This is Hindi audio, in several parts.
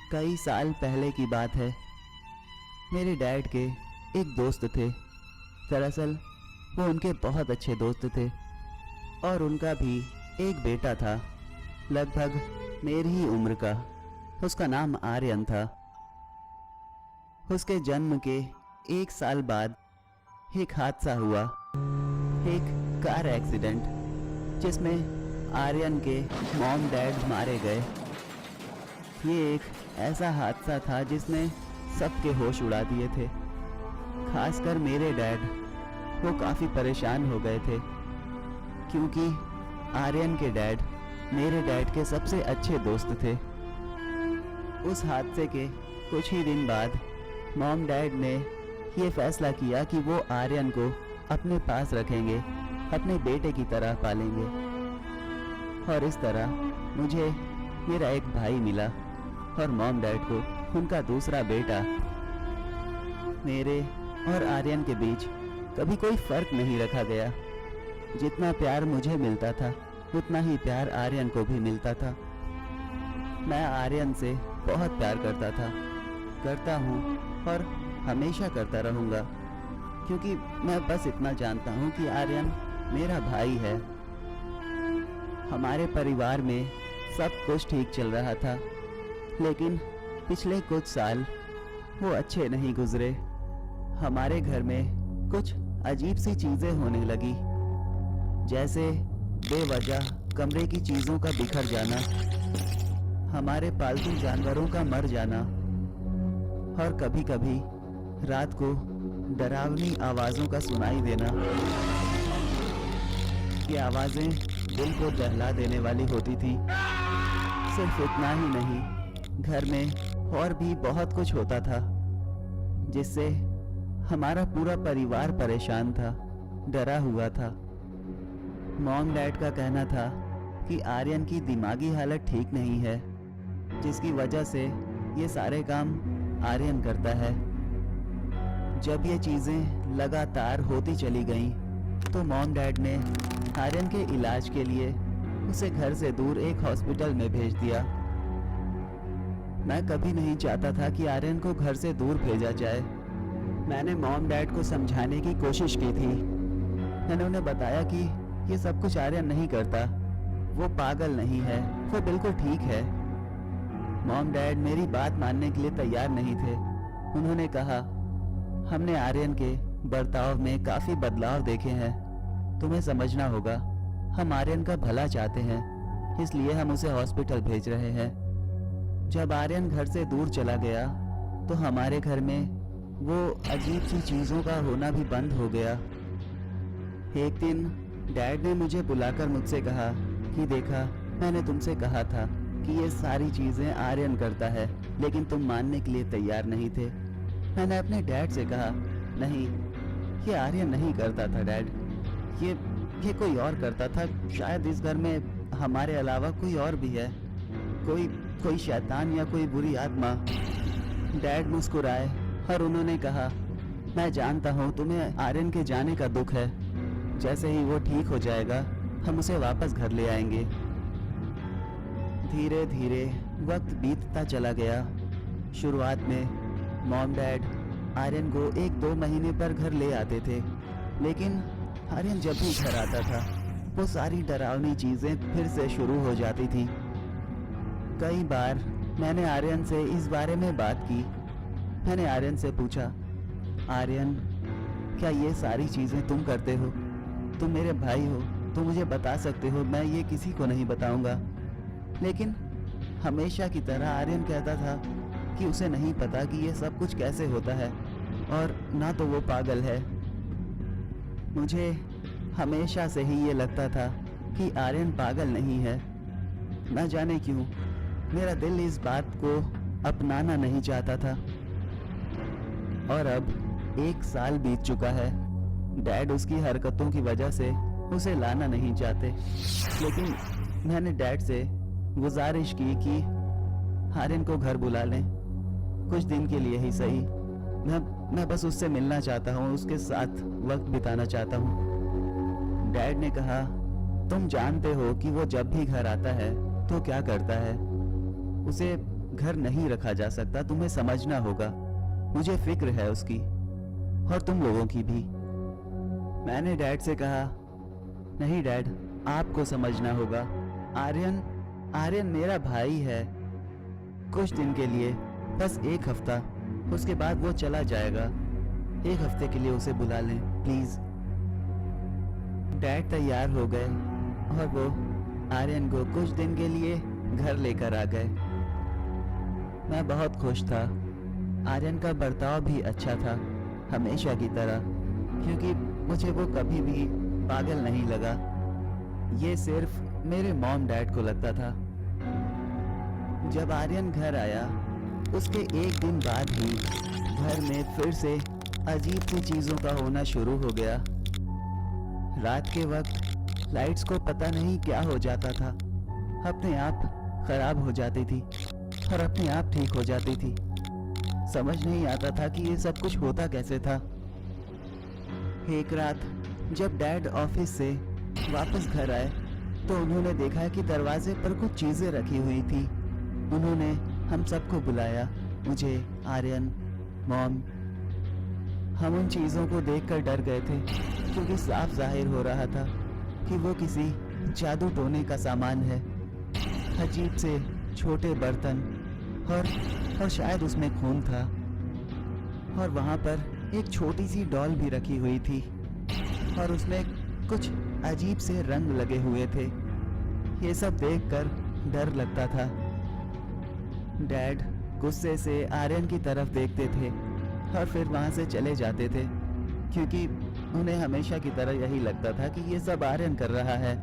कई साल पहले की बात है। मेरे डैड के एक दोस्त थे। दरअसल वो उनके बहुत अच्छे दोस्त थे और उनका भी एक बेटा था, लगभग मेरी ही उम्र का। उसका नाम आर्यन था। उसके जन्म के एक साल बाद एक हादसा हुआ, एक कार एक्सीडेंट, जिसमें आर्यन के मॉम डैड मारे गए। ये एक ऐसा हादसा था जिसने सबके होश उड़ा दिए थे। खासकर मेरे डैड, वो काफ़ी परेशान हो गए थे क्योंकि आर्यन के डैड मेरे डैड के सबसे अच्छे दोस्त थे। उस हादसे के कुछ ही दिन बाद मॉम डैड ने ये फैसला किया कि वो आर्यन को अपने पास रखेंगे, अपने बेटे की तरह पालेंगे। और इस तरह मुझे मेरा एक भाई मिला और मॉम डैड को उनका दूसरा बेटा। मेरे और आर्यन के बीच कभी कोई फर्क नहीं रखा गया। जितना प्यार मुझे मिलता था उतना ही प्यार आर्यन को भी मिलता था। मैं आर्यन से बहुत प्यार करता था, करता हूँ और हमेशा करता रहूँगा, क्योंकि मैं बस इतना जानता हूँ कि आर्यन मेरा भाई है। हमारे परिवार में सब कुछ ठीक चल रहा था, लेकिन पिछले कुछ साल वो अच्छे नहीं गुजरे। हमारे घर में कुछ अजीब सी चीज़ें होने लगी, जैसे बेवजह कमरे की चीज़ों का बिखर जाना, हमारे पालतू जानवरों का मर जाना और कभी कभी रात को डरावनी आवाज़ों का सुनाई देना। ये आवाज़ें दिल को दहला देने वाली होती थी। सिर्फ इतना ही नहीं, घर में और भी बहुत कुछ होता था जिससे हमारा पूरा परिवार परेशान था, डरा हुआ था। मॉम डैड का कहना था कि आर्यन की दिमागी हालत ठीक नहीं है, जिसकी वजह से ये सारे काम आर्यन करता है। जब ये चीज़ें लगातार होती चली गईं, तो मॉम डैड ने आर्यन के इलाज के लिए उसे घर से दूर एक हॉस्पिटल में भेज दिया। मैं कभी नहीं चाहता था कि आर्यन को घर से दूर भेजा जाए। मैंने मॉम डैड को समझाने की कोशिश की थी। मैंने उन्हें बताया कि ये सब कुछ आर्यन नहीं करता, वो पागल नहीं है, वो बिल्कुल ठीक है। मॉम डैड मेरी बात मानने के लिए तैयार नहीं थे। उन्होंने कहा, हमने आर्यन के बर्ताव में काफ़ी बदलाव देखे हैं, तुम्हें समझना होगा। हम आर्यन का भला चाहते हैं, इसलिए हम उसे हॉस्पिटल भेज रहे हैं। जब आर्यन घर से दूर चला गया तो हमारे घर में वो अजीब सी चीज़ों का होना भी बंद हो गया। एक दिन डैड ने मुझे बुलाकर मुझसे कहा कि देखा, मैंने तुमसे कहा था कि ये सारी चीज़ें आर्यन करता है, लेकिन तुम मानने के लिए तैयार नहीं थे। मैंने अपने डैड से कहा, नहीं, ये आर्यन नहीं करता था डैड, ये कोई और करता था। शायद इस घर में हमारे अलावा कोई और भी है, कोई शैतान या कोई बुरी आत्मा। डैड मुस्कुराए और उन्होंने कहा, मैं जानता हूँ तुम्हें आर्यन के जाने का दुख है। जैसे ही वो ठीक हो जाएगा हम उसे वापस घर ले आएंगे। धीरे धीरे वक्त बीतता चला गया। शुरुआत में मॉम डैड आर्यन को 1-2 महीने पर घर ले आते थे, लेकिन आर्यन जब भी घर आता था वो सारी डरावनी चीज़ें फिर से शुरू हो जाती थी। कई बार मैंने आर्यन से इस बारे में बात की। मैंने आर्यन से पूछा, आर्यन, क्या ये सारी चीज़ें तुम करते हो? तुम मेरे भाई हो, तुम मुझे बता सकते हो, मैं ये किसी को नहीं बताऊंगा। लेकिन हमेशा की तरह आर्यन कहता था कि उसे नहीं पता कि ये सब कुछ कैसे होता है और ना तो वो पागल है। मुझे हमेशा से ही ये लगता था कि आर्यन पागल नहीं है। न जाने क्यों मेरा दिल इस बात को अपनाना नहीं चाहता था। और अब 1 साल बीत चुका है। डैड उसकी हरकतों की वजह से उसे लाना नहीं चाहते, लेकिन मैंने डैड से गुजारिश की कि आर्यन को घर बुला लें, कुछ दिन के लिए ही सही। मैं बस उससे मिलना चाहता हूँ, उसके साथ वक्त बिताना चाहता हूँ। डैड ने कहा, तुम जानते हो कि वो जब भी घर आता है तो क्या करता है, उसे घर नहीं रखा जा सकता, तुम्हें समझना होगा। मुझे फिक्र है उसकी और तुम लोगों की भी। मैंने डैड से कहा, नहीं डैड, आपको समझना होगा। आर्यन आर्यन मेरा भाई है। कुछ दिन के लिए, बस 1 हफ्ता, उसके बाद वो चला जाएगा। 1 हफ्ते के लिए उसे बुला लें प्लीज। डैड तैयार हो गए और वो आर्यन को कुछ दिन के लिए घर लेकर आ गए। मैं बहुत खुश था। आर्यन का बर्ताव भी अच्छा था, हमेशा की तरह, क्योंकि मुझे वो कभी भी पागल नहीं लगा। ये सिर्फ मेरे मॉम डैड को लगता था। जब आर्यन घर आया, उसके 1 दिन बाद ही घर में फिर से अजीब सी चीज़ों का होना शुरू हो गया। रात के वक्त लाइट्स को पता नहीं क्या हो जाता था, अपने आप खराब हो जाती थी और अपने आप ठीक हो जाती थी। समझ नहीं आता था कि ये सब कुछ होता कैसे था। एक रात जब डैड ऑफिस से वापस घर आए तो उन्होंने देखा कि दरवाजे पर कुछ चीजें रखी हुई थी। उन्होंने हम सबको बुलाया, मुझे, आर्यन, मॉम। हम उन चीजों को देखकर डर गए थे, क्योंकि साफ जाहिर हो रहा था कि वो किसी जादू टोने का सामान है। अजीब से छोटे बर्तन और शायद उसमें खून था। और वहाँ पर एक छोटी सी डॉल भी रखी हुई थी और उसमें कुछ अजीब से रंग लगे हुए थे। ये सब देखकर डर लगता था। डैड गुस्से से आर्यन की तरफ देखते थे और फिर वहाँ से चले जाते थे, क्योंकि उन्हें हमेशा की तरह यही लगता था कि ये सब आर्यन कर रहा है।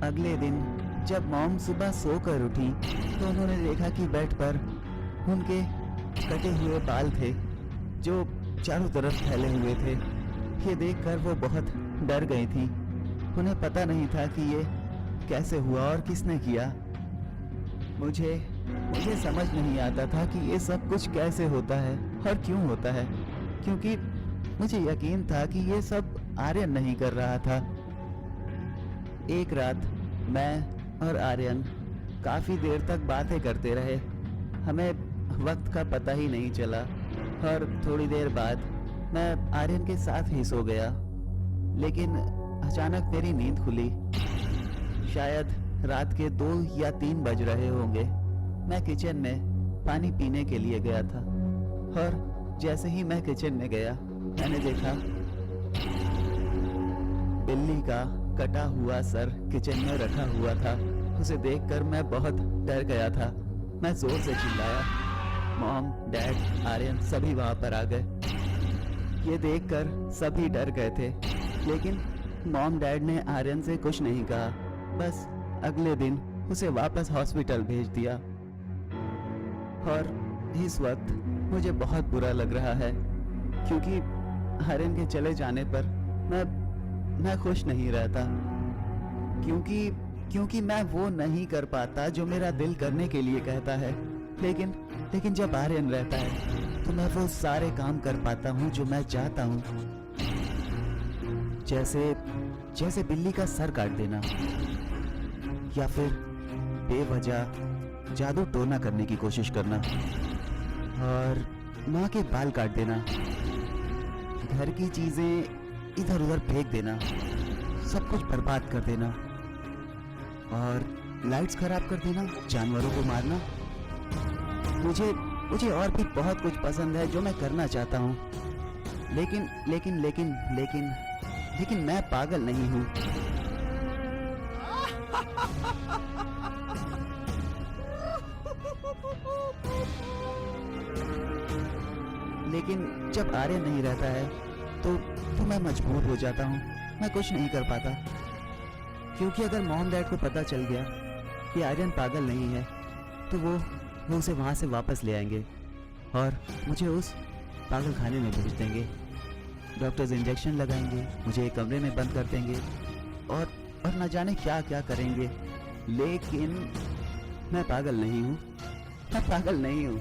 अगले दिन जब मॉम सुबह सोकर उठी तो उन्होंने देखा कि बेड पर उनके कटे हुए बाल थे, जो चारों तरफ फैले हुए थे। ये देखकर वो बहुत डर गई थी। उन्हें पता नहीं था कि ये कैसे हुआ और किसने किया। मुझे समझ नहीं आता था कि ये सब कुछ कैसे होता है और क्यों होता है, क्योंकि मुझे यकीन था कि ये सब आर्यन नहीं कर रहा था। एक रात मैं और आर्यन काफ़ी देर तक बातें करते रहे। हमें वक्त का पता ही नहीं चला और थोड़ी देर बाद मैं आर्यन के साथ ही सो गया। लेकिन अचानक मेरी नींद खुली। शायद रात के 2 या 3 बज रहे होंगे। मैं किचन में पानी पीने के लिए गया था और जैसे ही मैं किचन में गया, मैंने देखा बिल्ली का कटा हुआ सर किचन में रखा हुआ था। उसे देखकर मैं बहुत डर गया था। मैं जोर से चिल्लाया। मॉम, डैड, आर्यन सभी वहां पर आ गए। ये देखकर सभी डर गए थे, लेकिन मॉम डैड ने आर्यन से कुछ नहीं कहा। बस अगले दिन उसे वापस हॉस्पिटल भेज दिया। और इस वक्त मुझे बहुत बुरा लग रहा है, क्योंकि आर्यन के चले जाने पर मैं खुश नहीं रहता, क्योंकि मैं वो नहीं कर पाता जो मेरा दिल करने के लिए कहता है। लेकिन जब आर्यन रहता है तो मैं वो सारे काम कर पाता हूँ जो मैं चाहता हूँ। जैसे बिल्ली का सर काट देना, या फिर बेवजह जादू टोना करने की कोशिश करना, और माँ के बाल काट देना, घर की चीजें इधर उधर फेंक देना, सब कुछ बर्बाद कर देना, और लाइट्स खराब कर देना, जानवरों को मारना। मुझे और भी बहुत कुछ पसंद है जो मैं करना चाहता हूँ, लेकिन मैं पागल नहीं हूँ। लेकिन जब आर्यन नहीं रहता है तो मैं मजबूर हो जाता हूँ। मैं कुछ नहीं कर पाता, क्योंकि अगर मॉम डैड को पता चल गया कि आर्यन पागल नहीं है तो वो उसे वहाँ से वापस ले आएंगे और मुझे उस पागल खाने में भेज देंगे। डॉक्टर्स इंजेक्शन लगाएंगे, मुझे एक कमरे में बंद कर देंगे और न जाने क्या क्या करेंगे। लेकिन मैं पागल नहीं हूँ, मैं पागल नहीं हूँ।